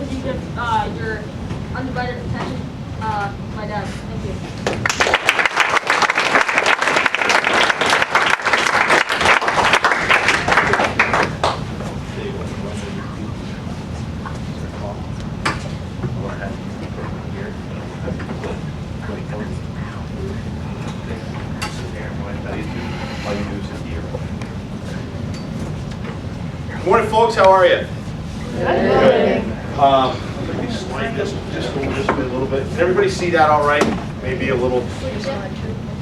could you give your undivided attention to my dad? Thank you. Morning, folks. How are you? Good. Let me slide this just over this way a little bit. Can everybody see that all right? Maybe a little.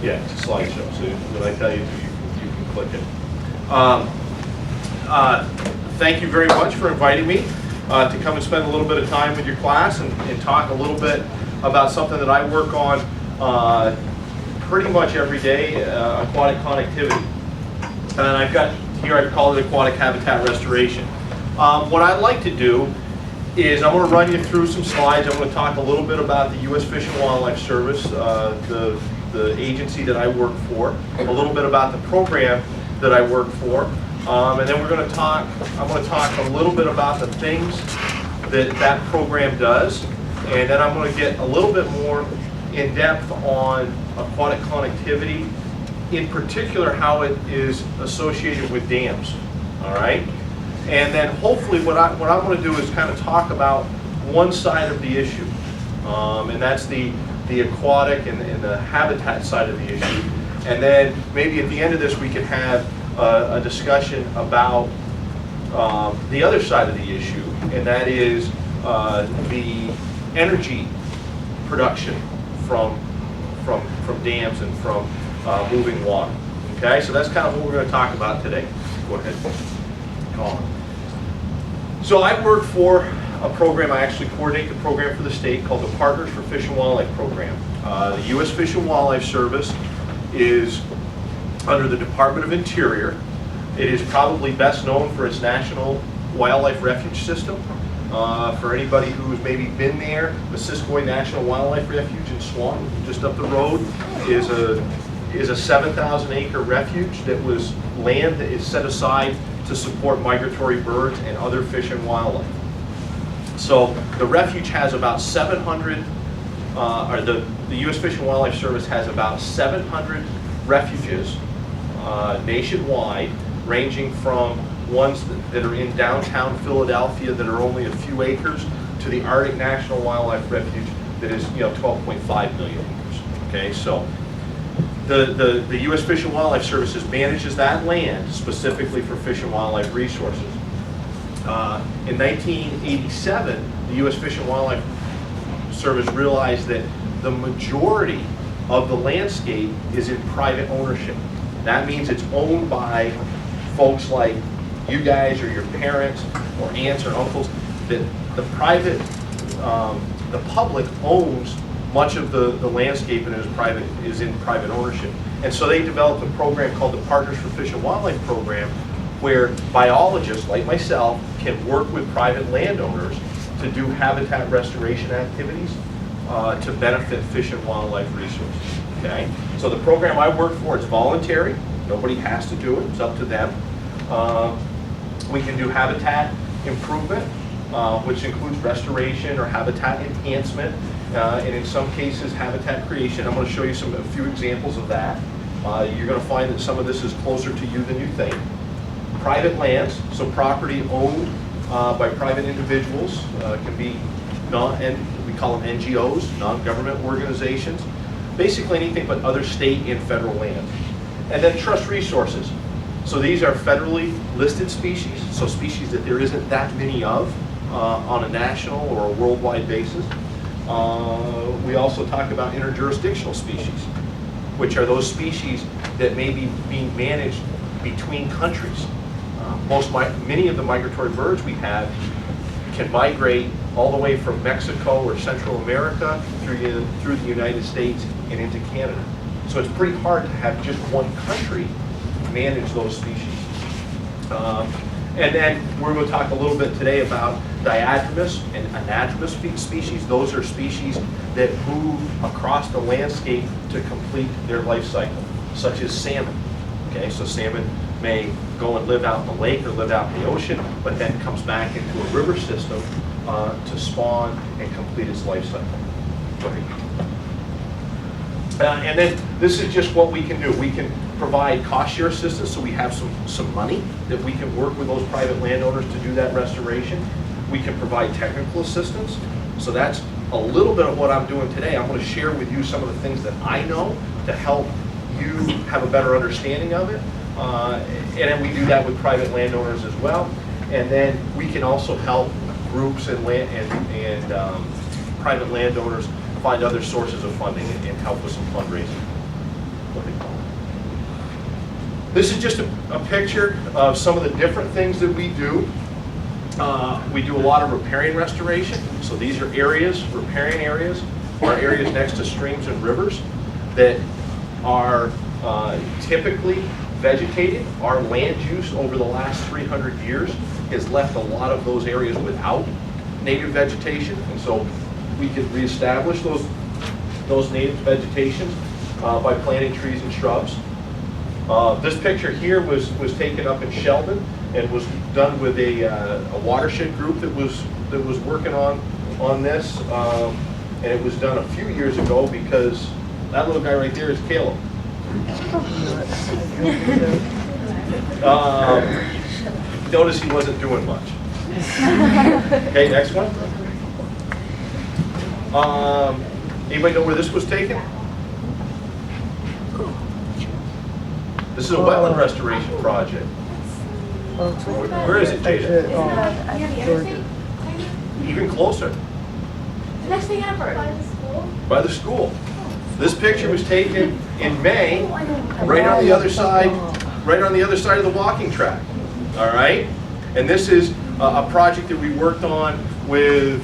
Yeah, it's a slideshow. So when I tell you to, you can click it. Thank you very much for inviting me to come and spend a little bit of time with your class and talk a little bit about something that I work on pretty much every day, aquatic connectivity. And I've got here, I've called it aquatic habitat restoration. What I'd like to do is I'm going to run you through some slides. I'm going to talk a little bit about the U.S. Fish and Wildlife Service, the agency that I work for, a little bit about the program that I work for, and then I'm going to talk a little bit about the things that program does, and then I'm going to get a little bit more in depth on aquatic connectivity, in particular how it is associated with dams, all right? And then hopefully what I'm going to do is kind of talk about one side of the issue, and that's the aquatic and the habitat side of the issue. And then maybe at the end of this we can have a discussion about the other side of the issue, and that is the energy production from dams and from moving water. Okay, so that's kind of what we're going to talk about today. Go ahead, Colin. So I work for a program, I actually coordinate the program for the state called the Partners for Fish and Wildlife Program. The U.S. Fish and Wildlife Service is under the Department of Interior. It is probably best known for its National Wildlife Refuge System. For anybody who's maybe been there, Missisquoi National Wildlife Refuge in Swan, just up the road, is a 7,000 acre refuge that was land that is set aside to support migratory birds and other fish and wildlife. So the refuge has about 700, or the U.S. Fish and Wildlife Service has about 700 refuges nationwide, ranging from ones that are in downtown Philadelphia that are only a few acres to the Arctic National Wildlife Refuge that is 12.5 million acres. Okay, so the U.S. Fish and Wildlife Services manages that land specifically for fish and wildlife resources. In 1987, the U.S. Fish and Wildlife Service realized that the majority of the landscape is in private ownership. That means it's owned by folks like you guys or your parents or aunts or uncles. That the public owns much of the landscape and is in private ownership. And so they developed a program called the Partners for Fish and Wildlife Program, where biologists like myself can work with private landowners to do habitat restoration activities to benefit fish and wildlife resources. Okay? So the program I work for is voluntary. Nobody has to do it. It's up to them. We can do habitat improvement, which includes restoration or habitat enhancement, and in some cases habitat creation. I'm going to show you a few examples of that. You're going to find that some of this is closer to you than you think. Private lands, so property owned by private individuals, can be we call them NGOs, non-government organizations, basically anything but other state and federal land. And then trust resources. So these are federally listed species, so species that there isn't that many of on a national or a worldwide basis. We also talk about interjurisdictional species, which are those species that may be being managed between countries. Many of the migratory birds we have can migrate all the way from Mexico or Central America through the United States and into Canada. So it's pretty hard to have just one country manage those species. And then we're going to talk a little bit today about diadromous and anadromous species. Those are species that move across the landscape to complete their life cycle, such as salmon. Okay, so salmon may go and live out in the lake or live out in the ocean, but then comes back into a river system to spawn and complete its life cycle. Go ahead. And then this is just what we can do. We can provide cost share assistance, so we have some money that we can work with those private landowners to do that restoration. We can provide technical assistance. So that's a little bit of what I'm doing today. I'm going to share with you some of the things that I know to help you have a better understanding of it. And then we do that with private landowners as well. And then we can also help groups and private landowners find other sources of funding and help with some fundraising. This is just a picture of some of the different things that we do. We do a lot of riparian restoration. So these are areas, riparian areas, are areas next to streams and rivers that are typically vegetated. Our land use over the last 300 years has left a lot of those areas without native vegetation, and so we can reestablish those native vegetations by planting trees and shrubs. This picture here was taken up in Sheldon and was done with a watershed group that was working on this, and it was done a few years ago because that little guy right there is Caleb. Notice he wasn't doing much. Okay, next one. Anybody know where this was taken? This is a wetland restoration project. Where is it, Jada? Even closer. Next thing ever. By the school. This picture was taken in May, right on the other side of the walking track. All right? And this is a project that we worked on with,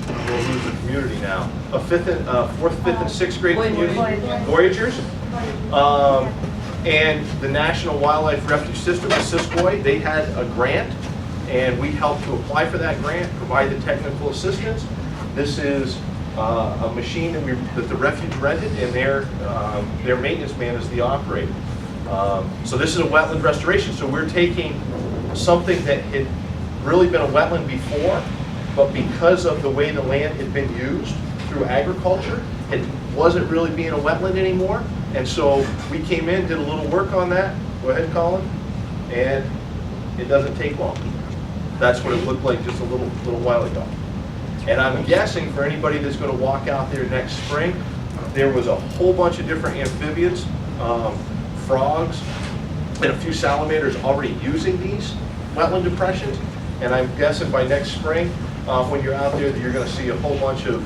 we'll lose the community now, a fourth, fifth, and sixth grade community, Voyagers. And the National Wildlife Refuge System, the SISCOI, they had a grant, and we helped to apply for that grant, provide the technical assistance. This is a machine that the refuge rented, and their maintenance man is the operator. So this is a wetland restoration. So we're taking something that had really been a wetland before, but because of the way the land had been used through agriculture, it wasn't really being a wetland anymore. And so we came in, did a little work on that. Go ahead, Colin. And it doesn't take long. That's what it looked like just a little while ago. And I'm guessing for anybody that's going to walk out there next spring, there was a whole bunch of different amphibians, frogs, and a few salamanders already using these wetland depressions. And I'm guessing by next spring, when you're out there, you're going to see a whole bunch of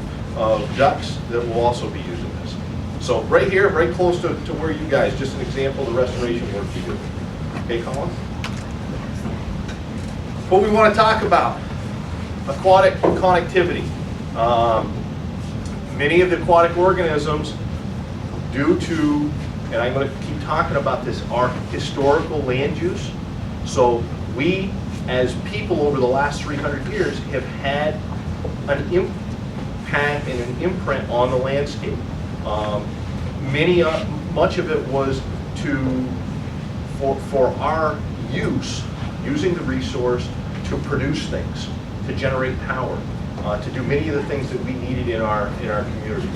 ducks that will also be using this. So right here, right close to where you guys, just an example of the restoration work you do. Okay, Colin? What we want to talk about, aquatic connectivity. Many of the aquatic organisms, due to, and I'm going to keep talking about this, are historical land use. So we, as people over the last 300 years, have had an impact and an imprint on the landscape. Much of it was for our use, using the resource to produce things, to generate power, to do many of the things that we needed in our communities.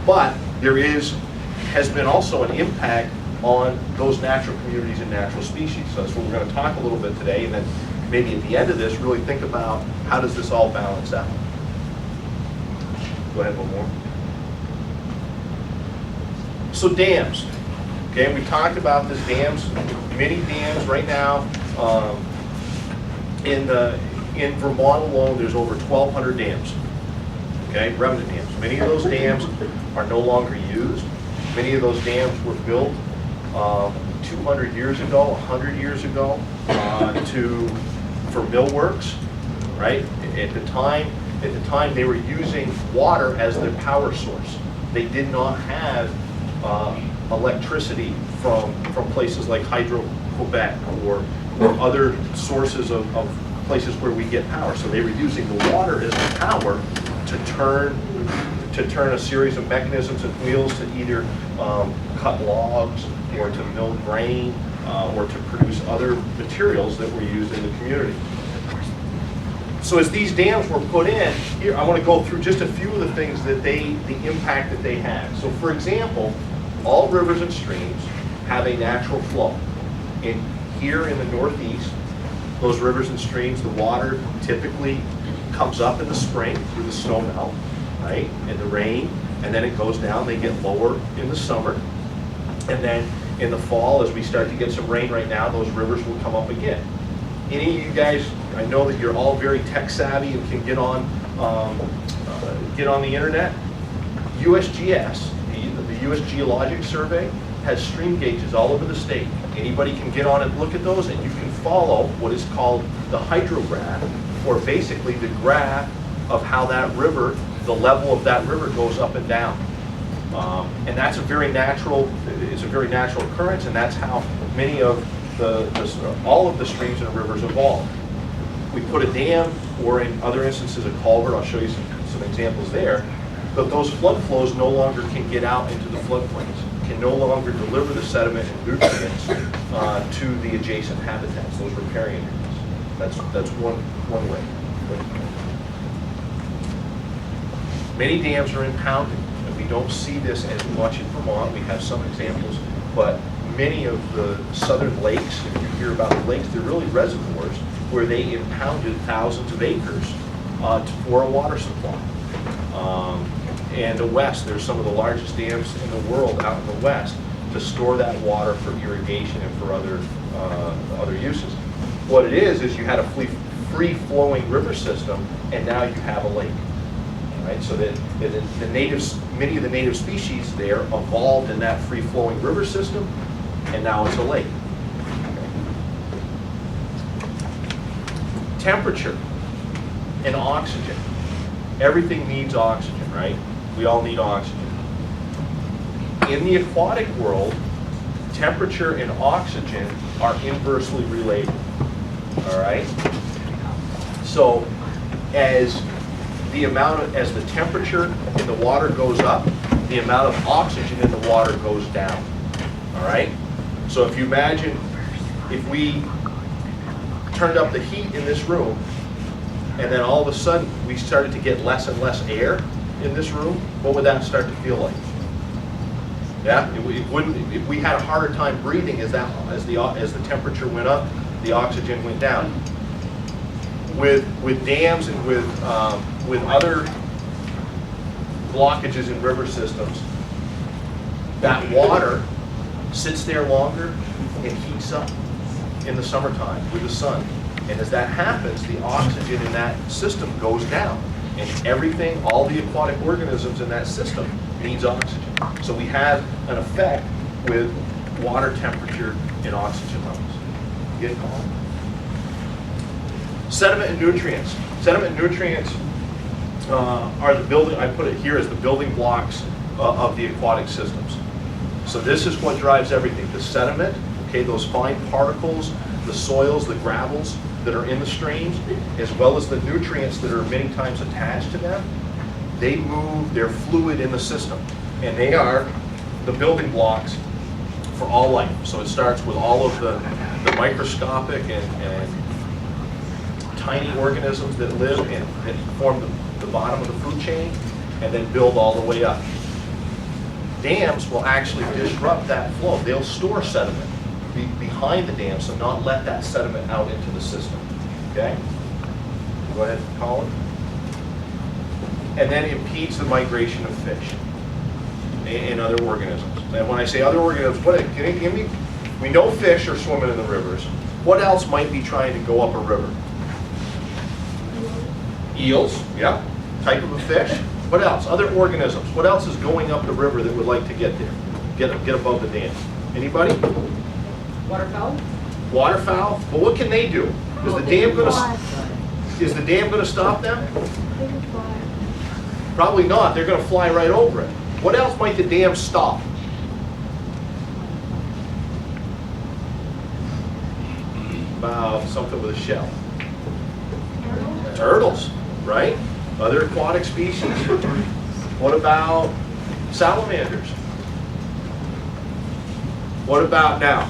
But there has been also an impact on those natural communities and natural species. So that's what we're going to talk a little bit today, and then maybe at the end of this, really think about how does this all balance out. Go ahead, one more. So dams. Okay, we talked about this dams, many dams right now. In Vermont alone, there's over 1,200 dams. Okay, remnant dams. Many of those dams are no longer used. Many of those dams were built 200 years ago, 100 years ago, for millworks, right? At the time, they were using water as their power source. They did not have electricity from places like Hydro-Quebec or other sources of places where we get power. So they were using the water as the power to turn a series of mechanisms and wheels to either cut logs or to mill grain or to produce other materials that were used in the community. So as these dams were put in, here I want to go through just a few of the things that the impact that they had. So for example, all rivers and streams have a natural flow. And here in the Northeast, those rivers and streams, the water typically comes up in the spring through the snow melt, right, and the rain, and then it goes down. They get lower in the summer, and then in the fall, as we start to get some rain right now, those rivers will come up again. Any of you guys, I know that you're all very tech savvy and can get on the internet. USGS, the U.S. Geologic Survey, has stream gauges all over the state. Anybody can get on and look at those, and you can follow what is called the hydrograph, or basically the graph of how that river, the level of that river goes up and down. And that's a very natural, it's a very natural occurrence, and that's how many of all of the streams and rivers evolve. We put a dam, or in other instances a culvert, I'll show you some examples there, but those flood flows no longer can get out into the floodplains, can no longer deliver the sediment and nutrients to the adjacent habitats, those riparian areas. That's one way. Many dams are impounded, and we don't see this as much in Vermont. We have some examples, but many of the southern lakes, if you hear about the lakes, they're really reservoirs where they impounded thousands of acres for a water supply. And the west, there's some of the largest dams in the world out in the west to store that water for irrigation and for other uses. What it is you had a free-flowing river system, and now you have a lake. Right? So that the natives, many of the native species there evolved in that free-flowing river system, and now it's a lake. Temperature and oxygen. Everything needs oxygen, right? We all need oxygen. In the aquatic world, temperature and oxygen are inversely related. All right? So as the temperature in the water goes up, the amount of oxygen in the water goes down. All right? So if you imagine if we turned up the heat in this room, and then all of a sudden we started to get less and less air in this room, what would that start to feel like? Yeah, it wouldn't. If we had a harder time breathing as the temperature went up, the oxygen went down. With dams and with other blockages in river systems, that water sits there longer and heats up in the summertime with the sun. And as that happens, the oxygen in that system goes down. And everything, all the aquatic organisms in that system needs oxygen. So we have an effect with water temperature and oxygen levels. Get it, Colin? Sediment and nutrients. Sediment and nutrients are the building, I put it here as the building blocks of the aquatic systems. So this is what drives everything. The sediment, okay, those fine particles, the soils, the gravels that are in the streams, as well as the nutrients that are many times attached to them, they move, they're fluid in the system. And they are the building blocks for all life. So it starts with all of the microscopic and tiny organisms that live and form the bottom of the food chain, and then build all the way up. Dams will actually disrupt that flow. They'll store sediment behind the dam, so not let that sediment out into the system. Okay? Go ahead, Colin. And then impedes the migration of fish and other organisms. And when I say other organisms, we know fish are swimming in the rivers. What else might be trying to go up a river? Eels, yeah, type of a fish. What else? Other organisms. What else is going up the river that would like to get there? Get above the dam. Anybody? Waterfowl? Waterfowl? Well, what can they do? Is the dam going to stop them? They can fly. Probably not. They're going to fly right over it. What else might the dam stop? Something with a shell. Turtles, right? Other aquatic species. What about salamanders? What about now?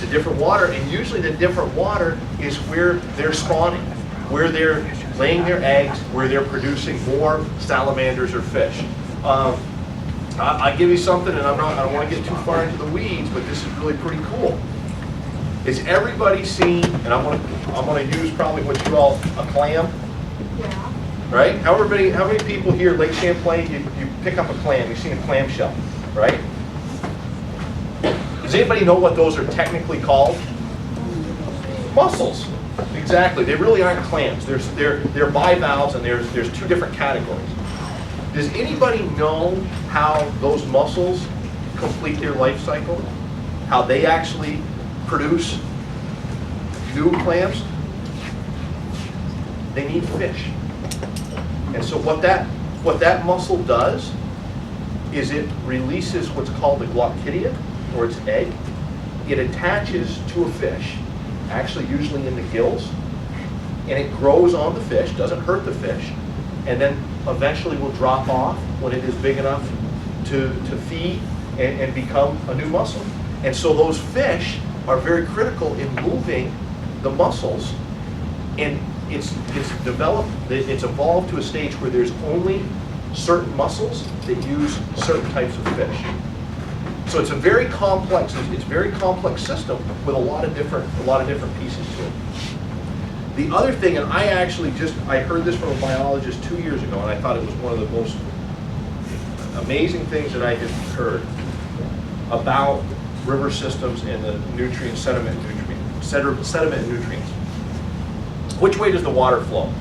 to different water, and usually the different water is where they're spawning, where they're laying their eggs, where they're producing more salamanders or fish. I'll give you something, and I don't want to get too far into the weeds, but this is really pretty cool. Is everybody seen, and I'm gonna use probably what you call a clam? Yeah. Right? How many people here, Lake Champlain, you pick up a clam, you've seen a clam shell, right? Does anybody know what those are technically called? Mussels. Exactly. They really aren't clams. They're bivalves, and there's two different categories. Does anybody know how those mussels complete their life cycle? How they actually produce new clams? They need fish. And so what that mussel does is it releases what's called the glaucidia, or its egg. It attaches to a fish, actually usually in the gills, and it grows on the fish, doesn't hurt the fish, and then eventually will drop off when it is big enough to feed and become a new mussel. And so those fish are very critical in moving the mussels, and it's evolved to a stage where there's only certain mussels that use certain types of fish. So it's a very complex system with a lot of different pieces to it. The other thing, and I heard this from a biologist 2 years ago, and I thought it was one of the most amazing things that I had heard about river systems and the sediment and nutrients. Which way does the water flow?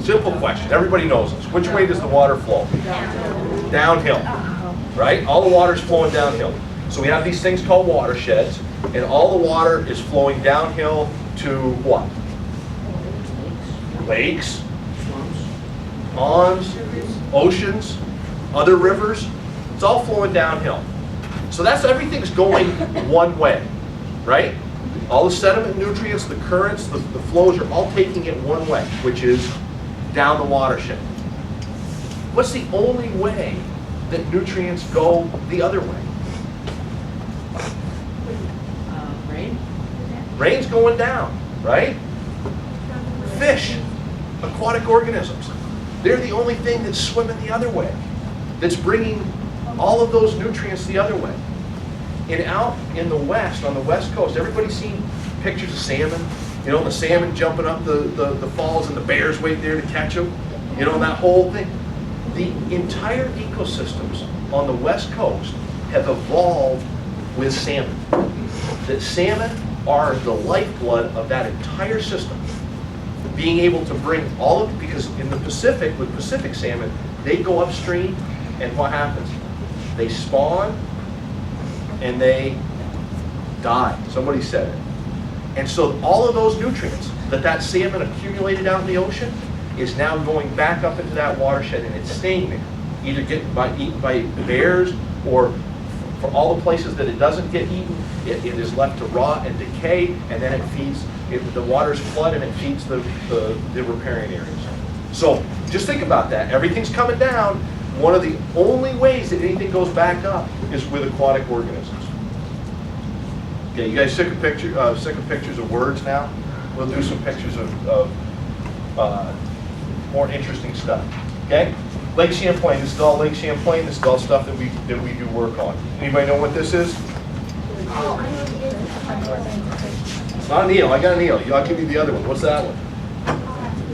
Simple question. Everybody knows this. Which way does the water flow? Downhill. Right? All the water is flowing downhill. So we have these things called watersheds, and all the water is flowing downhill to what? Lakes, ponds, oceans, other rivers. It's all flowing downhill. So everything's going one way, right? All the sediment, nutrients, the currents, the flows are all taking it one way, which is down the watershed. What's the only way that nutrients go the other way? Rain? Rain's going down, right? Fish, aquatic organisms, they're the only thing that's swimming the other way, that's bringing all of those nutrients the other way. And out in the west, on the west coast, everybody's seen pictures of salmon, the salmon jumping up the falls and the bears wait there to catch them, that whole thing. The entire ecosystems on the west coast have evolved with salmon. That salmon are the lifeblood of that entire system. Being able to bring all of, because in the Pacific, with Pacific salmon, they go upstream, and what happens? They spawn, and they die. Somebody said it. And so all of those nutrients that salmon accumulated out in the ocean is now going back up into that watershed, and it's staying there, either eaten by bears, or for all the places that it doesn't get eaten, it is left to rot and decay, and then it feeds, the waters flood and it feeds the riparian areas. So just think about that. Everything's coming down. One of the only ways that anything goes back up is with aquatic organisms. Okay, you guys sick of pictures of words now? We'll do some pictures of more interesting stuff. Okay? Lake Champlain. This is all Lake Champlain. This is all stuff that we do work on. Anybody know what this is? Oh, I know it is. It's not an eel. I got an eel. I'll give you the other one. What's that one?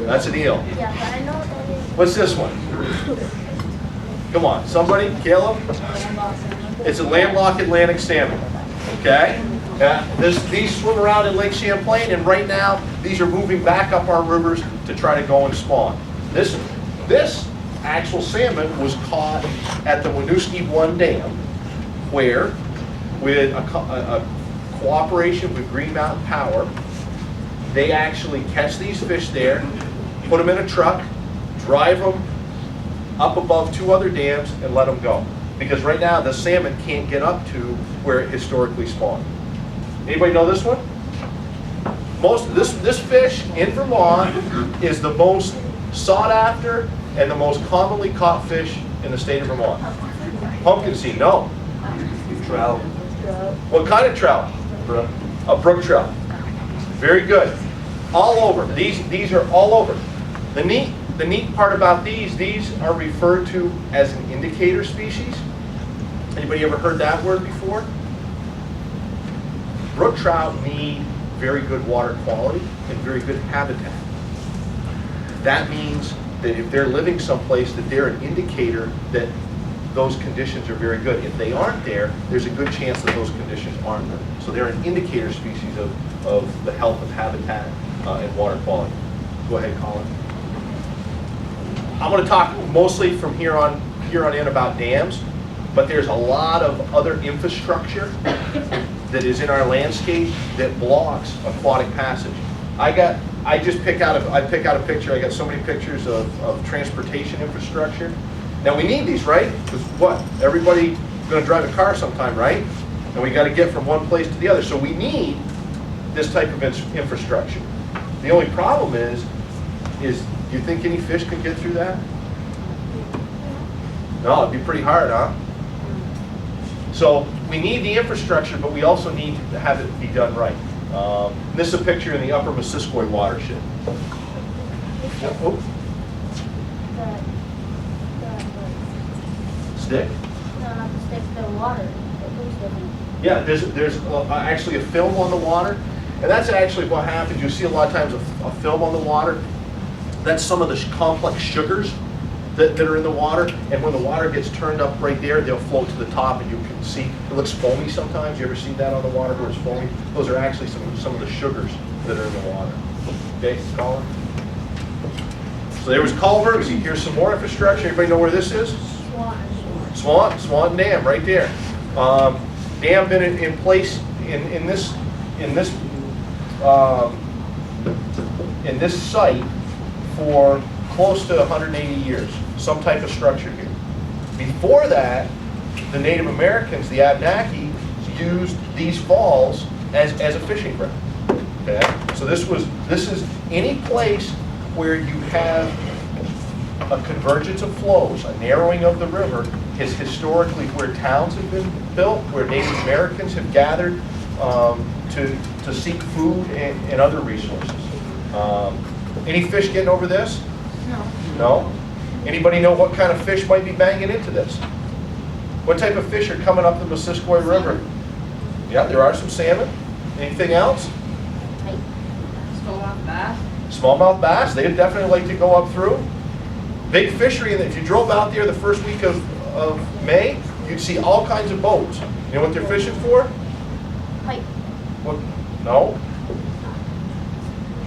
That's an eel. Yeah, but I know what that is. What's this one? Come on, somebody, Caleb? It's a landlocked Atlantic salmon. Okay? These swim around in Lake Champlain, and right now these are moving back up our rivers to try to go and spawn. This actual salmon was caught at the Winooski 1 Dam, where, with a cooperation with Green Mountain Power, they actually catch these fish there, put them in a truck, drive them up above 2 other dams, and let them go. Because right now the salmon can't get up to where it historically spawned. Anybody know this one? This fish in Vermont is the most sought after and the most commonly caught fish in the state of Vermont. Pumpkin seed, no. Trout. What kind of trout? A brook trout. Very good. All over. These are all over. The neat part about these are referred to as an indicator species. Anybody ever heard that word before? Brook trout need very good water quality and very good habitat. That means that if they're living someplace, that they're an indicator that those conditions are very good. If they aren't there, there's a good chance that those conditions aren't there. So they're an indicator species of the health of habitat and water quality. Go ahead, Colin. I'm going to talk mostly from here on in about dams, but there's a lot of other infrastructure that is in our landscape that blocks aquatic passage. I pick out a picture. I got so many pictures of transportation infrastructure. Now we need these, right? Because what? Everybody's going to drive a car sometime, right? And we got to get from one place to the other. So we need this type of infrastructure. The only problem is do you think any fish could get through that? No, it'd be pretty hard, huh? So we need the infrastructure, but we also need to have it be done right. This is a picture in the upper Missisquoi watershed. Oh. Stick? No, not the stick, the water. It looks different. Yeah, there's actually a film on the water, and that's actually what happens. You see a lot of times a film on the water. That's some of the complex sugars that are in the water, and when the water gets turned up right there, they'll float to the top, and you can see it looks foamy sometimes. You ever see that on the water where it's foamy? Those are actually some of the sugars that are in the water. Okay, Colin? So there was culverts. Here's some more infrastructure. Everybody know where this is? Swan Dam, right there. Dam been in place in this site for close to 180 years. Some type of structure here. Before that, the Native Americans, the Abenaki, used these falls as a fishing ground. Okay, so this is any place where you have a convergence of flows, a narrowing of the river, is historically where towns have been built, where Native Americans have gathered to seek food and other resources. Any fish getting over this? No. No? Anybody know what kind of fish might be banging into this? What type of fish are coming up the Missisquoi River? Yeah, there are some salmon. Anything else? Smallmouth bass. Smallmouth bass, they'd definitely like to go up through. Big fishery, and if you drove out there the first week of May, you'd see all kinds of boats. You know what they're fishing for? Pike. What? No?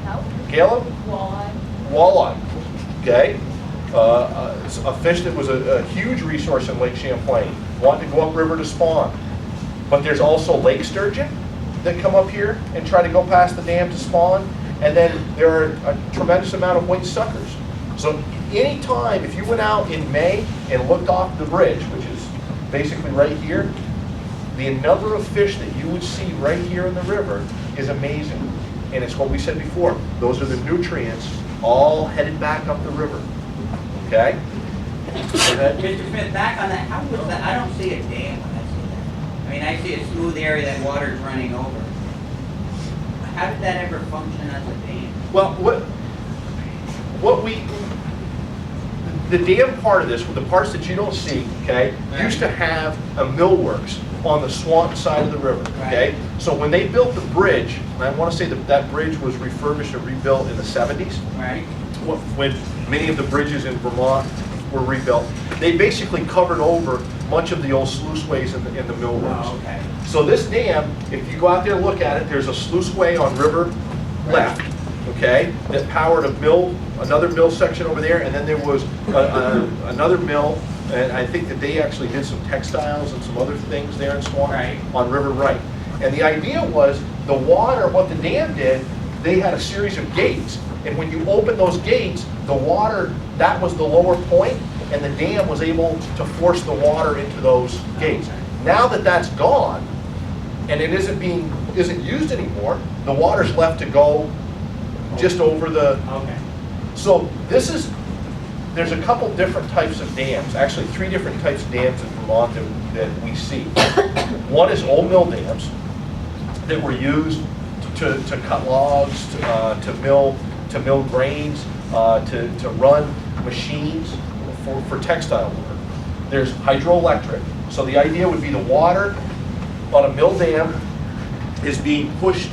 Trout. Caleb? Walleye. Walleye. Okay. A fish that was a huge resource in Lake Champlain. Wanted to go upriver to spawn. But there's also lake sturgeon that come up here and try to go past the dam to spawn. And then there are a tremendous amount of white suckers. So anytime, if you went out in May and looked off the bridge, which is basically right here, the number of fish that you would see right here in the river is amazing. And it's what we said before. Those are the nutrients all headed back up the river. Okay? Mr. Smith, back on that, how was that? I don't see a dam when I see that. I mean, I see a smooth area that water's running over. How did that ever function as a dam? Well, the dam part of this, the parts that you don't see, okay, used to have a millworks on the swamp side of the river, okay? Right. So when they built the bridge, and I want to say that bridge was refurbished and rebuilt in the 70s, Right? when many of the bridges in Vermont were rebuilt, they basically covered over much of the old sluiceways in the millworks. Oh, okay. So this dam, if you go out there and look at it, there's a sluiceway on river left, okay, that powered another mill section over there, and then there was another mill, and I think that they actually did some textiles and some other things there in Swan Right. on River Right. And the idea was the water, what the dam did, they had a series of gates, and when you open those gates, the water, that was the lower point, and the dam was able to force the water into those gates. Now that that's gone, and it isn't used anymore, the water's left to go just over the. Okay. So this there's a couple different types of dams, actually 3 different types of dams in Vermont that we see. One is old mill dams that were used to cut logs, to mill grains, to run machines for textile work. There's hydroelectric. So the idea would be the water on a mill dam is being pushed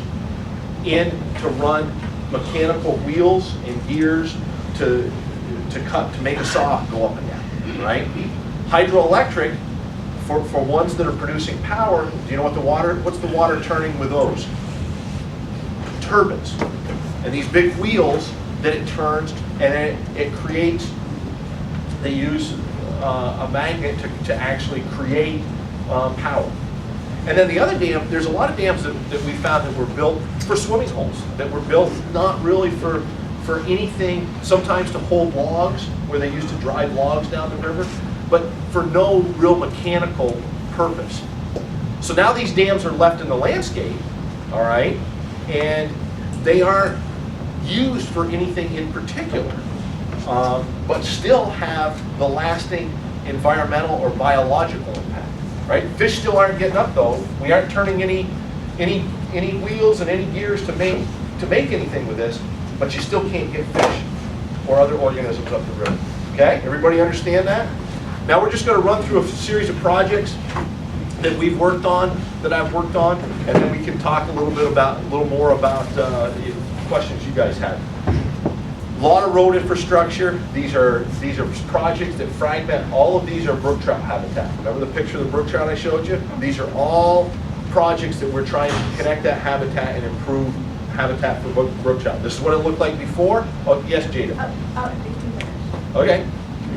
in to run mechanical wheels and gears to make a saw go up and down, right? Hydroelectric, for ones that are producing power, do you know what's the water turning with those? Turbines. And these big wheels that it turns, and it creates, they use a magnet to actually create power. And then the other dam, there's a lot of dams that we found that were built for swimming holes, that were built not really for anything, sometimes to hold logs, where they used to drive logs down the river, but for no real mechanical purpose. So now these dams are left in the landscape, all right, and they aren't used for anything in particular, but still have the lasting environmental or biological impact, right? Fish still aren't getting up though. We aren't turning any wheels and any gears to make anything with this, but you still can't get fish or other organisms up the river. Okay, everybody understand that? Now we're just going to run through a series of projects that we've worked on, that I've worked on, and then we can talk a little more about the questions you guys had. A lot of road infrastructure. These are projects that fragment. All of these are brook trout habitat. Remember the picture of the brook trout I showed you? These are all projects that we're trying to connect that habitat and improve habitat for brook trout. This is what it looked like before. Oh, yes, Jada. Okay.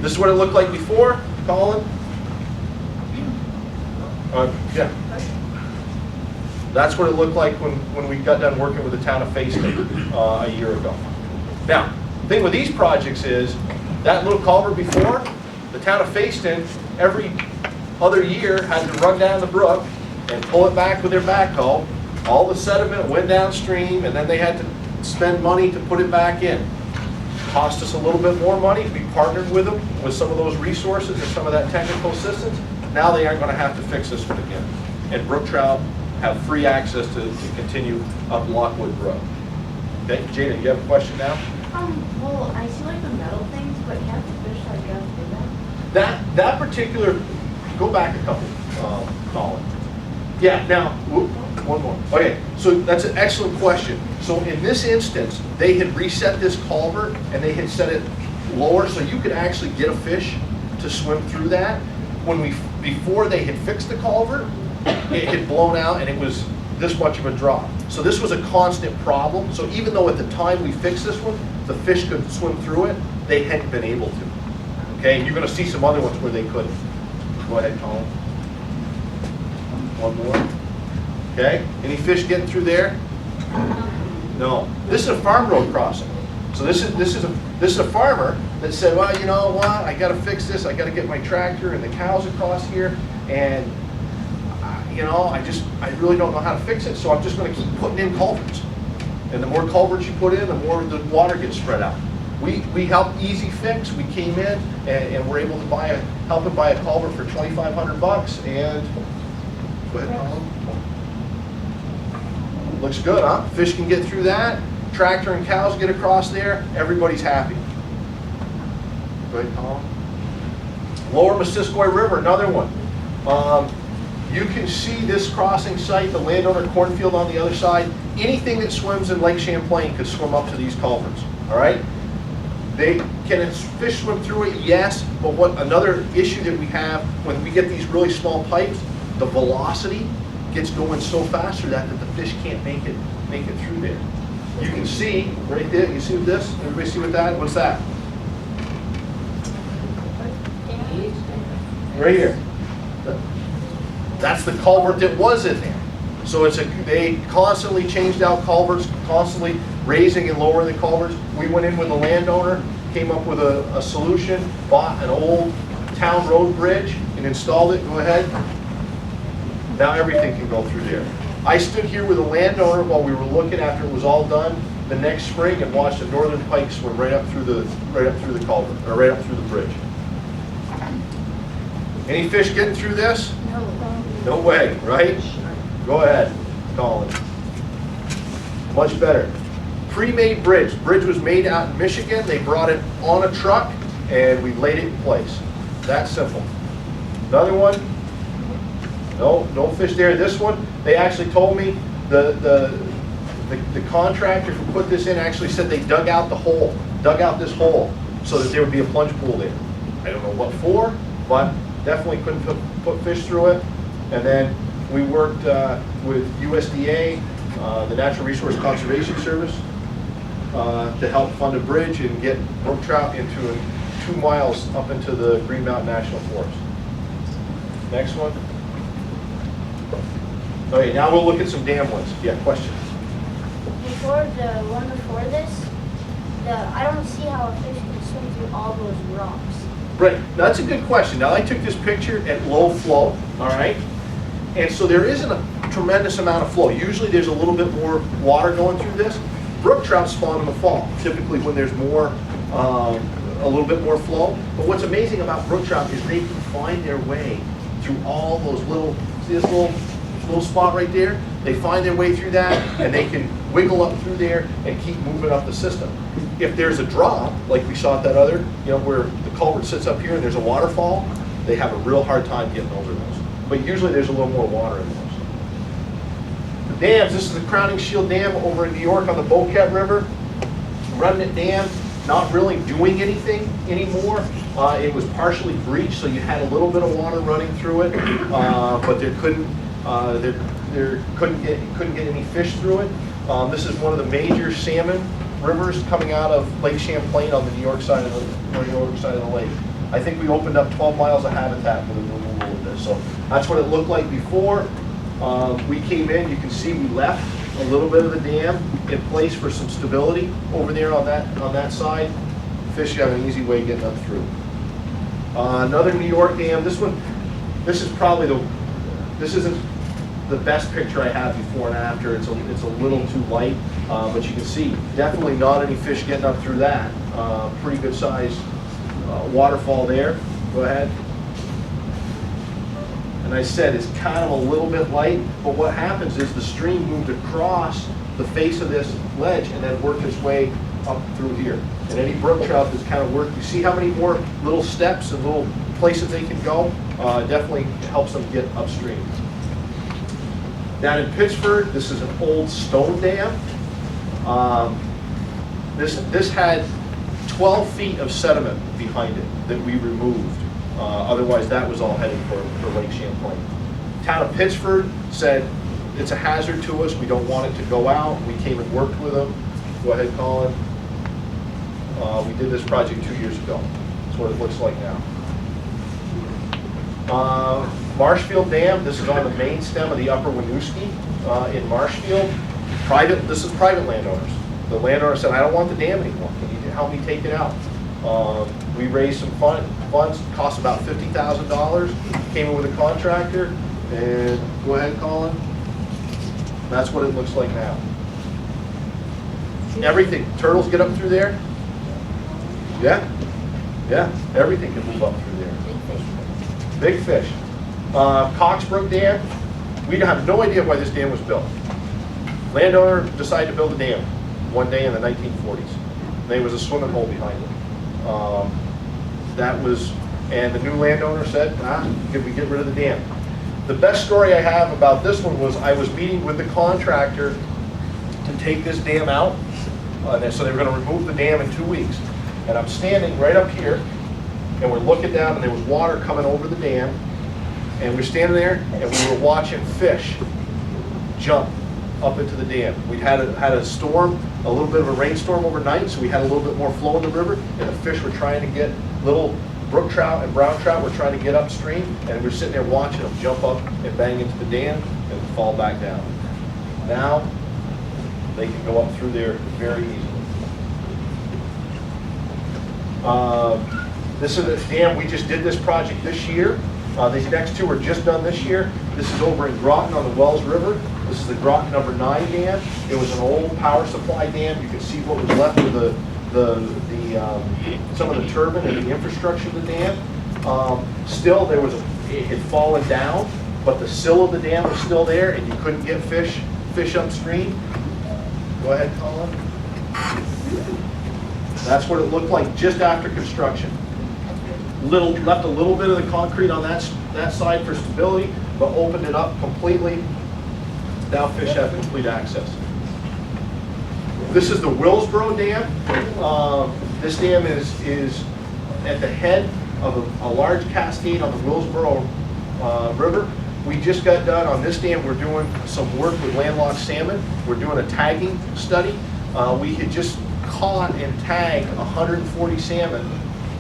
This is what it looked like before, Colin. Yeah. That's what it looked like when we got done working with the town of Facein a year ago. Now, the thing with these projects is, that little culvert before, the town of Facein, every other year had to run down the brook and pull it back with their backhoe. All the sediment went downstream, and then they had to spend money to put it back in. Cost us a little bit more money. We partnered with them with some of those resources and some of that technical assistance. Now they aren't going to have to fix this one again. And brook trout have free access to continue up Lockwood Road. Okay, Jada, you have a question now? Well, I see like the metal things, but can't the fish like go through that? That particular, go back a couple, Colin. Yeah, now, one more. Okay, so that's an excellent question. So in this instance, they had reset this culvert and they had set it lower so you could actually get a fish to swim through that. Before they had fixed the culvert, it had blown out and it was this much of a drop. So this was a constant problem. So even though at the time we fixed this one, the fish could swim through it, they hadn't been able to. Okay, and you're going to see some other ones where they couldn't. Go ahead, Colin. One more. Okay, any fish getting through there? No. This is a farm road crossing. So this is a farmer that said, well, you know what? I got to fix this. I got to get my tractor and the cows across here, and you know, I really don't know how to fix it. So I'm just going to keep putting in culverts. And the more culverts you put in, the more the water gets spread out. We helped Easy Fix. We came in and were able to help him buy a culvert for $2,500, and go ahead, Colin. Looks good, huh? Fish can get through that. Tractor and cows get across there. Everybody's happy. Go ahead, Colin. Lower Missisquoi River, another one. You can see this crossing site, the landowner cornfield on the other side. Anything that swims in Lake Champlain could swim up to these culverts. All right. Can fish swim through it? Yes. But what another issue that we have when we get these really small pipes, the velocity gets going so fast through that the fish can't make it through there. You can see right there. You see this? Everybody see what that? What's that? Right here. That's the culvert that was in there. So they constantly changed out culverts, constantly raising and lowering the culverts. We went in with the landowner, came up with a solution, bought an old town road bridge and installed it. Go ahead. Now everything can go through there. I stood here with a landowner while we were looking after it was all done the next spring and watched a northern pike swim right up through the culvert, or right up through the bridge. Any fish getting through this? No. No way, right? Go ahead, Colin. Much better. Pre-made bridge. Bridge was made out in Michigan. They brought it on a truck and we laid it in place. That simple. Another one. No fish there. This one, they actually told me the contractor who put this in actually said they dug out this hole so that there would be a plunge pool there. I don't know what for, but definitely couldn't put fish through it. And then we worked with USDA, the Natural Resource Conservation Service, to help fund a bridge and get brook trout into 2 miles up into the Green Mountain National Forest. Next one. Okay, now we'll look at some dam ones. Yeah, question? Before the one before this, I don't see how a fish can swim through all those rocks. Right, that's a good question. Now I took this picture at low flow, all right? And so there isn't a tremendous amount of flow. Usually there's a little bit more water going through this. Brook trout spawn in the fall, typically when there's more, a little bit more flow. But what's amazing about brook trout is they can find their way through all those little, see this little spot right there? They find their way through that and they can wiggle up through there and keep moving up the system. If there's a drop, like we saw at that other, where the culvert sits up here and there's a waterfall, they have a real hard time getting over those. But usually there's a little more water in those. The dams, this is the Crowning Shield Dam over in New York on the Boquet River. Remnant Dam, not really doing anything anymore. It was partially breached, so you had a little bit of water running through it, but there couldn't get any fish through it. This is one of the major salmon rivers coming out of Lake Champlain on the New York side of the lake. I think we opened up 12 miles of habitat with the removal of this. So that's what it looked like before. We came in, you can see we left a little bit of the dam in place for some stability over there on that side. Fish have an easy way getting up through. Another New York dam. This isn't the best picture I have before and after. It's a little too light, but you can see definitely not any fish getting up through that. Pretty good sized waterfall there. Go ahead. And I said it's kind of a little bit light, but what happens is the stream moved across the face of this ledge and then worked its way up through here. And any brook trout that's kind of worked, you see how many more little steps and little places they can go? Definitely helps them get upstream. Down in Pittsburgh, this is an old stone dam. This had 12 feet of sediment behind it that we removed. Otherwise, that was all heading for Lake Champlain. Town of Pittsburgh said it's a hazard to us. We don't want it to go out. We came and worked with them. Go ahead, Colin. We did this project 2 years ago. That's what it looks like now. Marshfield Dam, this is on the main stem of the Upper Winooski in Marshfield. This is private landowners. The landowner said, I don't want the dam anymore. Can you help me take it out? We raised some funds, cost about $50,000, came in with a contractor, and go ahead, Colin. That's what it looks like now. Everything, turtles get up through there? Yeah, everything can move up through there. Big fish. Coxbrook Dam, we have no idea why this dam was built. Landowner decided to build a dam one day in the 1940s. There was a swimming hole behind it. And the new landowner said, could we get rid of the dam? The best story I have about this one was I was meeting with the contractor to take this dam out. So they were going to remove the dam in 2 weeks. And I'm standing right up here, and we're looking down, and there was water coming over the dam. And we're standing there, and we were watching fish jump up into the dam. We'd had a storm, a little bit of a rainstorm overnight, so we had a little bit more flow in the river, and the fish were trying to get, little brook trout and brown trout were trying to get upstream, and we're sitting there watching them jump up and bang into the dam and fall back down. Now, they can go up through there very easily. This is a dam, we just did this project this year. These next two were just done this year. This is over in Groton on the Wells River. This This is the Groton number 9 dam. It was an old power supply dam. You can see what was left of some of the turbine and the infrastructure of the dam. Still, it had fallen down, but the sill of the dam was still there, and you couldn't get fish upstream. Go ahead, Colin. That's what it looked like just after construction. Left a little bit of the concrete on that side for stability, but opened it up completely. Now fish have complete access. This is the Willsboro Dam. This dam is at the head of a large cascade on the Willsboro River. We just got done on this dam. We're doing some work with landlocked salmon. We're doing a tagging study. We had just caught and tagged 140 salmon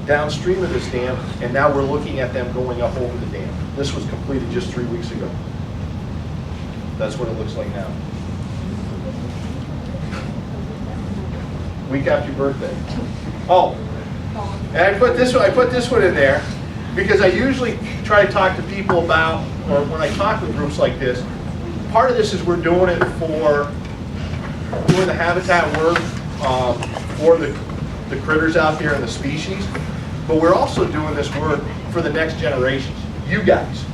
downstream of this dam, and now we're looking at them going up over the dam. This was completed just 3 weeks ago. That's what it looks like now. Week after your birthday. Oh, and I put this one in there because I usually try to talk to people about, or when I talk with groups like this, part of this is we're doing it for doing the habitat work for the critters out there and the species, but we're also doing this work for the next generations, you guys,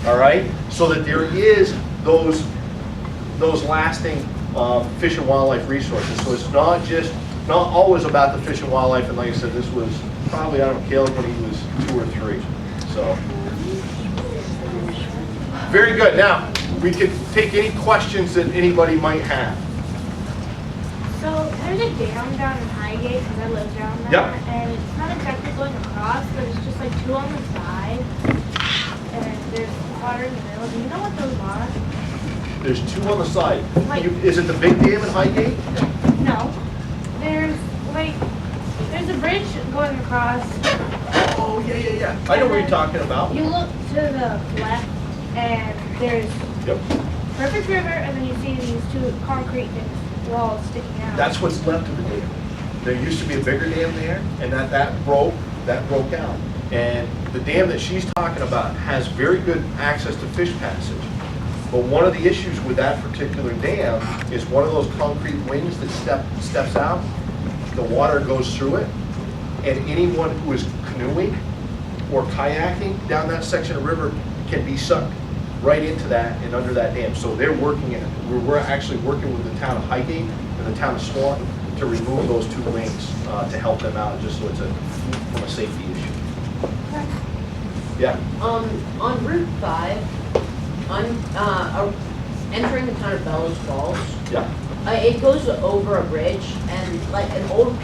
all right? So that there is those lasting fish and wildlife resources. So it's not always about the fish and wildlife, and like I said, this was probably, I don't know, Caleb when he was 2 or 3. So, very good. Now, we can take any questions that anybody might have. So there's a dam down in Highgate, because I live down there. Yep. And it's not exactly going across, but it's just like 2 on the side. And there's water in the middle. Do you know what those are? There's 2 on the side. Like- Is it the big dam in Highgate? No. There's a bridge going across. Oh, yeah. I know what you're talking about. You look to the left, and there's Yep. Perfect River, and then you see these 2 concrete walls sticking out. That's what's left of the dam. There used to be a bigger dam there, and that broke out. And the dam that she's talking about has very good access to fish passage. But one of the issues with that particular dam is one of those concrete wings that steps out, the water goes through it, and anyone who is canoeing or kayaking down that section of river can be sucked right into that and under that dam. So they're working in it. We're actually working with the town of Highgate and the town of Swan to remove those 2 wings to help them out, just so it's from a safety issue. Yeah. On Route 5, entering the town of Bellows Falls, Yeah. it goes over a bridge, and like an old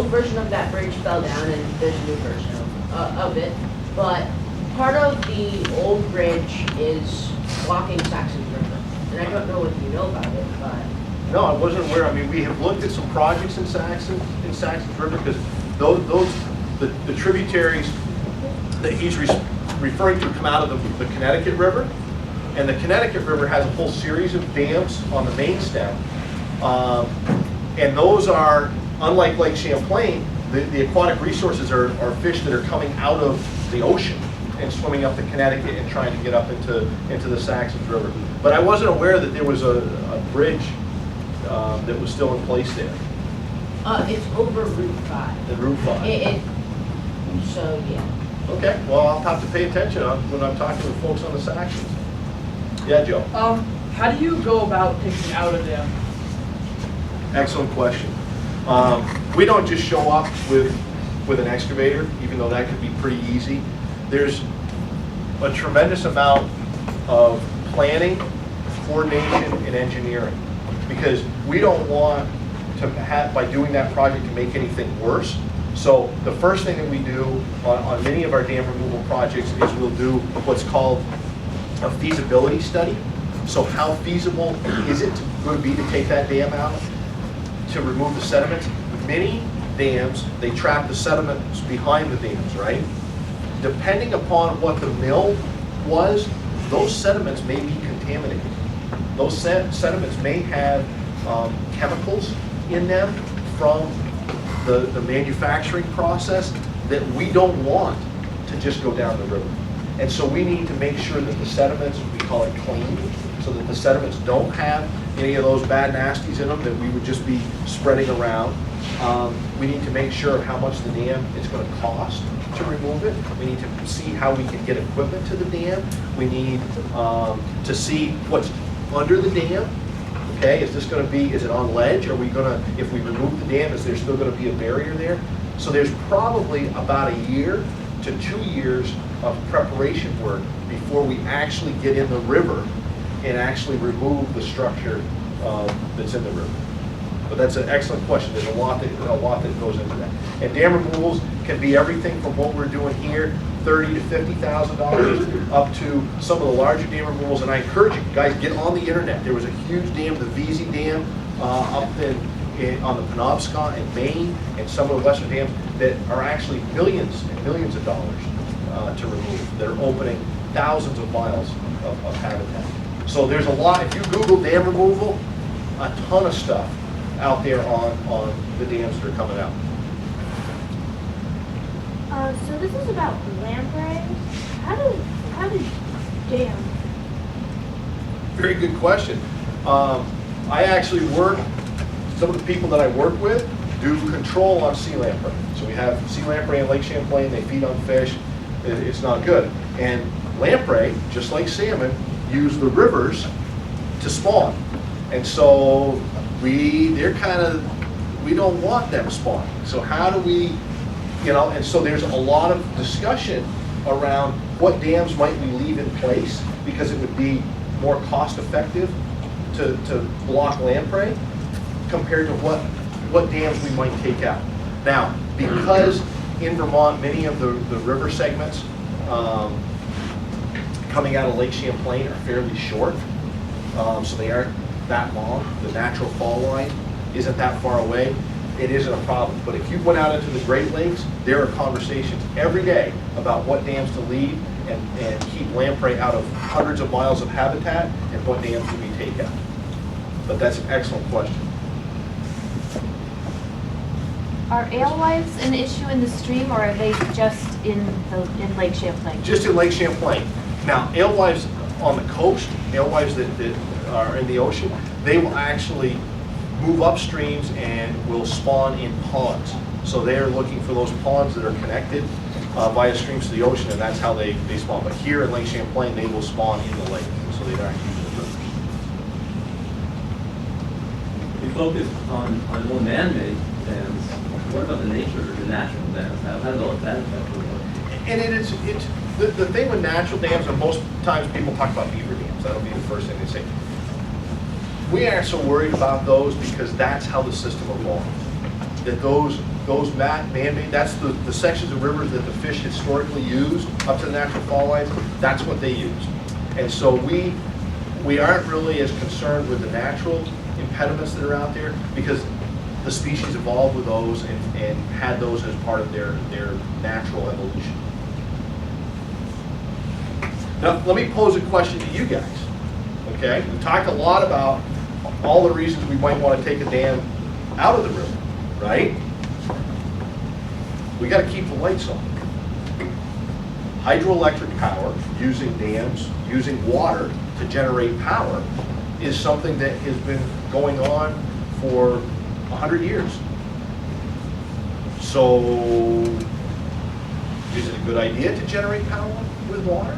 version of that bridge fell down, and there's a new version of it. But part of the old bridge is blocking Saxon's River, and I don't know if you know about it, but No, I wasn't aware. I mean, we have looked at some projects in Saxon's River, because the tributaries that he's referring to come out of the Connecticut River, and the Connecticut River has a whole series of dams on the main stem, and those are, unlike Lake Champlain, the aquatic resources are fish that are coming out of the ocean and swimming up the Connecticut and trying to get up into the Saxons River. But I wasn't aware that there was a bridge that was still in place there, it's over Route 5. the Route 5. So yeah. Okay, well, I'll have to pay attention when I'm talking with folks on the Saxons. Yeah, Joe? How do you go about taking out a dam? Excellent question. We don't just show up with an excavator, even though that could be pretty easy. There's a tremendous amount of planning, coordination, and engineering, because we don't want to have, by doing that project, to make anything worse. So the first thing that we do on many of our dam removal projects is we'll do what's called a feasibility study. So how feasible is it going to be to take that dam out, to remove the sediments? Many dams, they trap the sediments behind the dams, right? Depending upon what the mill was, those sediments may be contaminated. Those sediments may have chemicals in them from the manufacturing process that we don't want to just go down the river. And so we need to make sure that the sediments, we call it clean, so that the sediments don't have any of those bad nasties in them that we would just be spreading around. We need to make sure of how much the dam is going to cost to remove it. We need to see how we can get equipment to the dam. We need to see what's under the dam. Okay, is this going to be, is it on ledge? Are we going to, if we remove the dam, is there still going to be a barrier there? So there's probably about a year to 2 years of preparation work before we actually get in the river and actually remove the structure that's in the river. But that's an excellent question. There's a lot that goes into that. And dam removals can be everything from what we're doing here, $30,000 to $50,000, up to some of the larger dam removals. And I encourage you guys, get on the internet. There was a huge dam, the VZ Dam, up on the Penobscot in Maine, and some of the western dams that are actually millions and millions of dollars to remove. They're opening thousands of miles of habitat. So there's a lot. If you Google dam removal, a ton of stuff out there on the dams that are coming out. So this is about lamprey. How do dams? Very good question. I actually some of the people that I work with do control on sea lamprey. So we have sea lamprey in Lake Champlain, they feed on fish, it's not good. And lamprey, just like salmon, use the rivers to spawn. And so we don't want them spawning. So how do we, and so there's a lot of discussion around what dams might we leave in place because it would be more cost effective to block lamprey compared to what dams we might take out. Now, because in Vermont, many of the river segments coming out of Lake Champlain are fairly short, so they aren't that long. The natural fall line isn't that far away. It isn't a problem. But if you went out into the Great Lakes, there are conversations every day about what dams to leave and keep lamprey out of hundreds of miles of habitat and what dams do we take out. But that's an excellent question. Are alewives an issue in the stream, or are they just in Lake Champlain? Just in Lake Champlain. Now, alewives on the coast, alewives that are in the ocean, they will actually move upstreams and will spawn in ponds. So they're looking for those ponds that are connected via streams to the ocean, and that's how they spawn. But here in Lake Champlain, they will spawn in the lake, so they aren't using the rivers. We focus on more man-made dams. What about the natural dams? How does all that affect the water? And it's the thing with natural dams, and most times people talk about beaver dams. That'll be the first thing they say. We aren't so worried about those because that's how the system evolved. That those man-made, that's the sections of rivers that the fish historically used up to the natural fall lines, that's what they used. And so we aren't really as concerned with the natural impediments that are out there because the species evolved with those and had those as part of their natural evolution. Now, let me pose a question to you guys, okay? We talked a lot about all the reasons we might want to take a dam out of the river, right? We got to keep the lights on. Hydroelectric power, using dams, using water to generate power, is something that has been going on for 100 years. So, is it a good idea to generate power with water?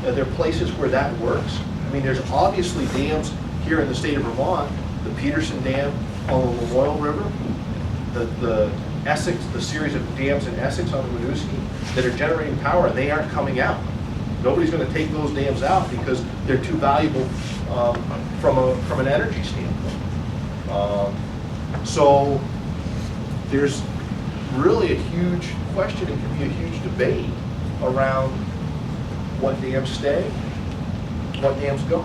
Are there places where that works? I mean, there's obviously dams here in the state of Vermont, the Peterson Dam on the Lamoille River, the Essex, the series of dams in Essex on the Winooski that are generating power, and they aren't coming out. Nobody's going to take those dams out because they're too valuable from an energy standpoint. So there's really a huge question. It can be a huge debate around what dams stay, what dams go.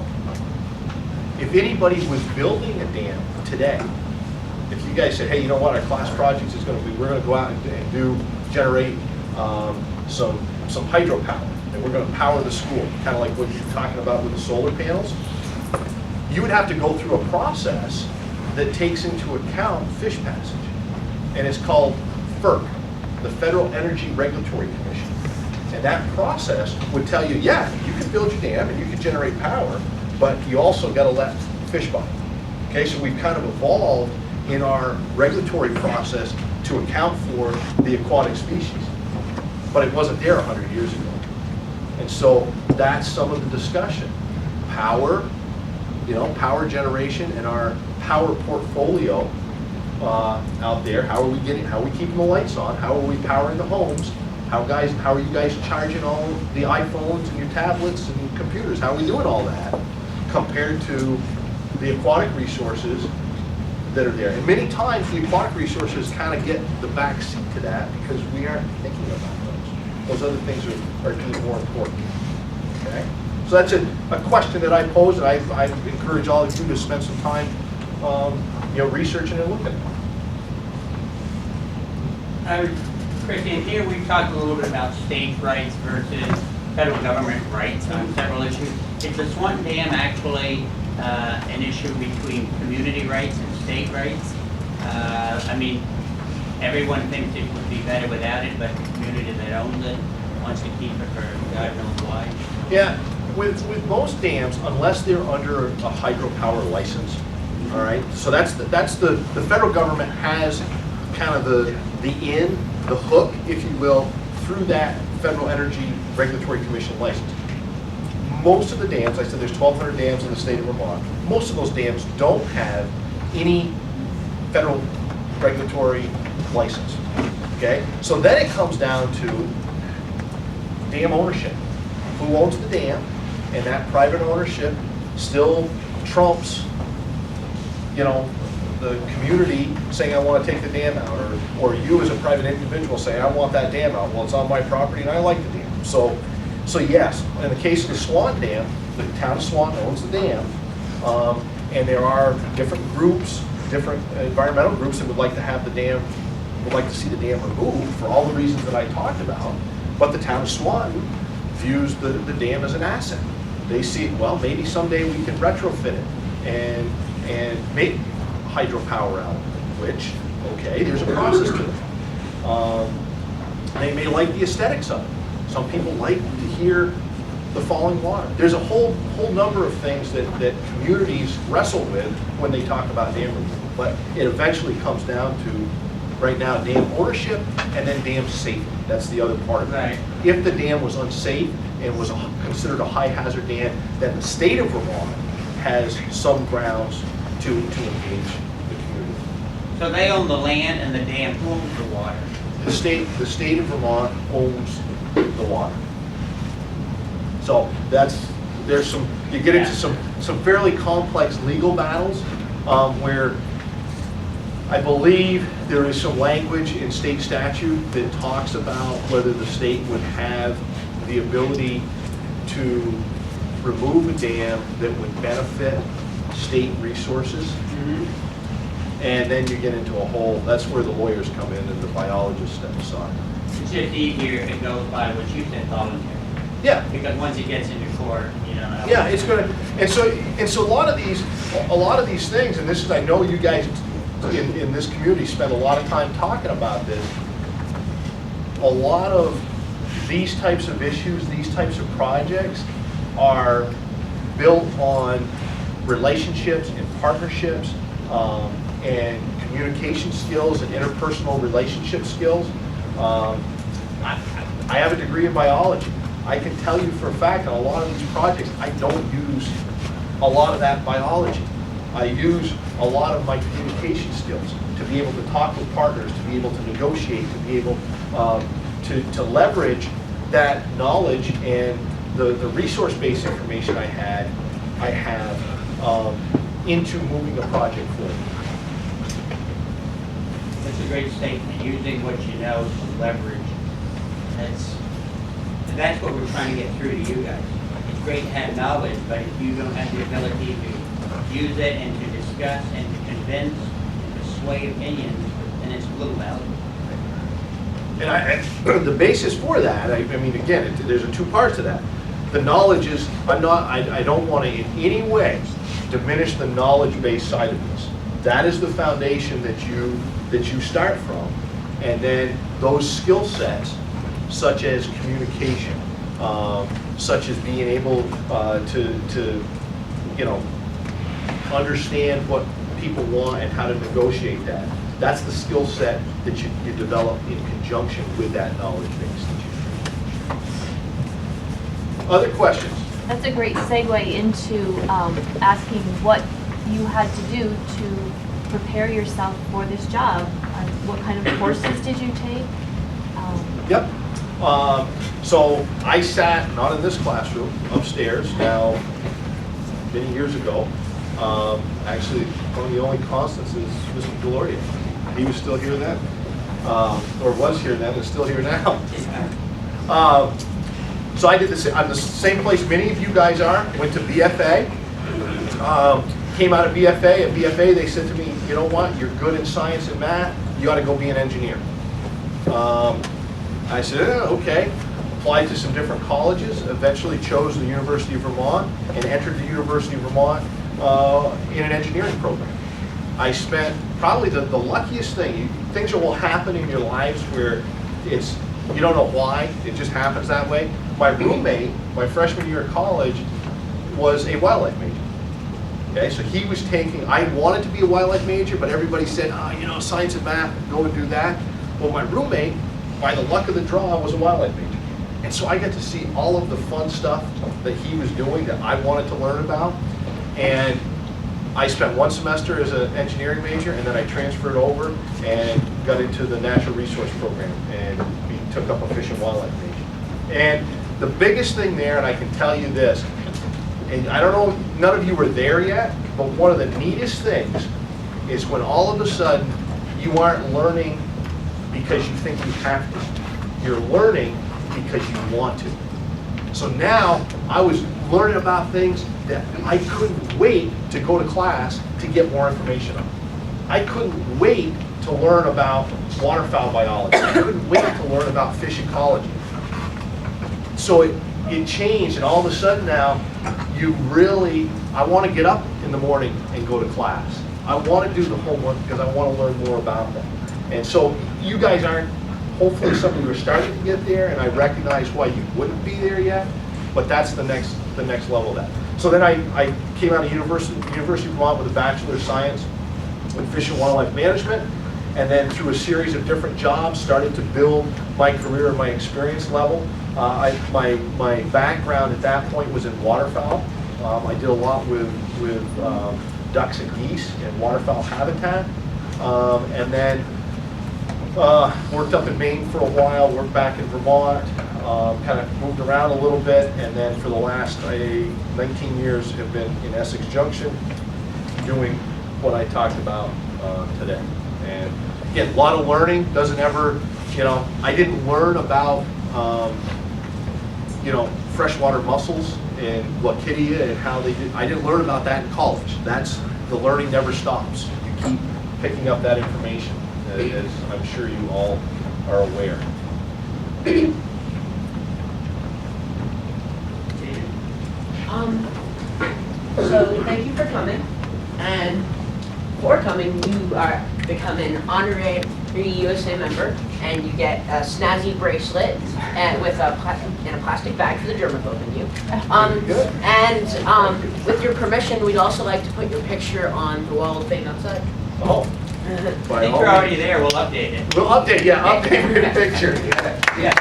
If anybody was building a dam today, if you guys said, hey, you know what, our class projects is going to be, we're going to go out and generate some hydropower, and we're going to power the school, kind of like what you're talking about with the solar panels, you would have to go through a process that takes into account fish passage. And it's called FERC, the Federal Energy Regulatory Commission. And that process would tell you, yeah, you can build your dam and you can generate power, but you also gotta let fish by. Okay, so we've kind of evolved in our regulatory process to account for the aquatic species. But it wasn't there 100 years ago. And so that's some of the discussion. Power, power generation and our power portfolio out there. How are we keeping the lights on? How are we powering the homes? How are you guys charging all the iPhones and your tablets and computers? How are we doing all that compared to the aquatic resources that are there? And many times the aquatic resources kind of get the back seat to that because we aren't thinking about those. Those other things are even more important. Okay? So that's a question that I pose, and I encourage all of you to spend some time researching and looking at it. Christian, here we've talked a little bit about state rights versus federal government rights on several issues. Is the Swanton Dam actually an issue between community rights and state rights? I mean, everyone thinks it would be better without it, but the community that owns it wants to keep it for God knows why. Yeah, with most dams, unless they're under a hydropower license, all right. So that's the federal government has kind of the hook, if you will, through that Federal Energy Regulatory Commission license. Most of the dams, I said there's 1,200 dams in the state of Vermont. Most of those dams don't have any federal regulatory license. Okay, so then it comes down to dam ownership. Who owns the dam? And that private ownership still trumps, the community saying, I want to take the dam out, or you as a private individual saying, I want that dam out. Well, it's on my property and I like the dam. So yes, in the case of the Swan Dam, the town of Swan owns the dam, and there are different groups, different environmental groups that would like to have the dam, would like to see the dam removed for all the reasons that I talked about. But the town of Swan views the dam as an asset. They see, well, maybe someday we can retrofit it and make hydropower out of it, which, okay, there's a process to it. They may like the aesthetics of it. Some people like to hear the falling water. There's a whole number of things that communities wrestle with when they talk about dam removal, but it eventually comes down to, right now, dam ownership and then dam safety. That's the other part of it. Right. If the dam was unsafe and was considered a high hazard dam, then the state of Vermont has some grounds to engage the community. So they own the land and the dam owns the water. The state of Vermont owns the water. So you get into some fairly complex legal battles where I believe there is some language in state statute that talks about whether the state would have the ability to remove a dam that would benefit state resources. And then you get into that's where the lawyers come in and the biologists step aside. It's just easier if it goes by what you said, voluntary. Yeah. Because once it gets into court, Yeah, it's gonna, and so a lot of these things, and this is, I know you guys in this community spend a lot of time talking about this. A lot of these types of issues, these types of projects are built on relationships and partnerships and communication skills and interpersonal relationship skills. I have a degree in biology. I can tell you for a fact on a lot of these projects, I don't use a lot of that biology. I use a lot of my communication skills to be able to talk with partners, to be able to negotiate, to be able to leverage that knowledge and the resource-based information I have into moving the project forward. That's a great statement, using what you know to leverage. That's what we're trying to get through to you guys. It's great to have knowledge, but if you don't have the ability to use it and to discuss and to convince and to sway opinions, then it's of little value. And the basis for that, I mean, again, there's two parts to that. The knowledge is, I don't want to in any way diminish the knowledge-based side of this. That is the foundation that you start from, and then those skill sets, such as communication, such as being able to you know, understand what people want and how to negotiate that. That's the skill set that you develop in conjunction with that knowledge base that you train. Other questions? That's a great segue into asking what you had to do to prepare yourself for this job. What kind of courses did you take? Yep. So I sat, not in this classroom, upstairs now, many years ago. Actually, one of the only constants is Mr. Deloria. He was still here then, or was here then, is still here now. So I did this, I'm the same place many of you guys are, went to BFA. Came out of BFA. At BFA, they said to me, you know what, you're good in science and math, you ought to go be an engineer. I said, okay. Applied to some different colleges, eventually chose the University of Vermont and entered the University of Vermont in an engineering program. I spent probably the luckiest thing, things will happen in your lives where it's, you don't know why, it just happens that way. My roommate, my freshman year of college, was a wildlife major. Okay, so he was taking, I wanted to be a wildlife major, but everybody said, you know, science and math, go and do that. Well, my roommate, by the luck of the draw, was a wildlife major. And so I got to see all of the fun stuff that he was doing that I wanted to learn about. And I spent one semester as an engineering major, and then I transferred over and got into the natural resource program and took up a fish and wildlife major. And the biggest thing there, and I can tell you this, and I don't know, none of you were there yet, but one of the neatest things is when all of a sudden you aren't learning because you think you have to. You're learning because you want to. So now I was learning about things that I couldn't wait to go to class to get more information on. I couldn't wait to learn about waterfowl biology. I couldn't wait to learn about fish ecology. So it changed, and all of a sudden now, you really, I want to get up in the morning and go to class. I want to do the homework because I want to learn more about them. And so you guys aren't, hopefully some of you are starting to get there, and I recognize why you wouldn't be there yet, but that's the next level of that. So then I came out of University of Vermont with a Bachelor of Science in Fish and Wildlife Management, and then through a series of different jobs started to build my career and my experience level. My background at that point was in waterfowl. I did a lot with ducks and geese and waterfowl habitat, and then worked up in Maine for a while, worked back in Vermont, kind of moved around a little bit, and then for the last 19 years have been in Essex Junction doing what I talked about today. And again, a lot of learning, doesn't ever, you know, I didn't learn about, you know, freshwater mussels and Glaucidia and how they did, I didn't learn about that in college. That's, the learning never stops. You keep picking up that information, as I'm sure you all are aware. So thank you for coming, and for coming, you are become an honorary USA member, and you get a snazzy bracelet and with a in a plastic bag for the germaphobe in you. Good. And with your permission, we'd also like to put your picture on the wall of fame outside. Oh, I by think all you're already means. there, we'll update it. We'll update, yeah, update your picture. Yeah.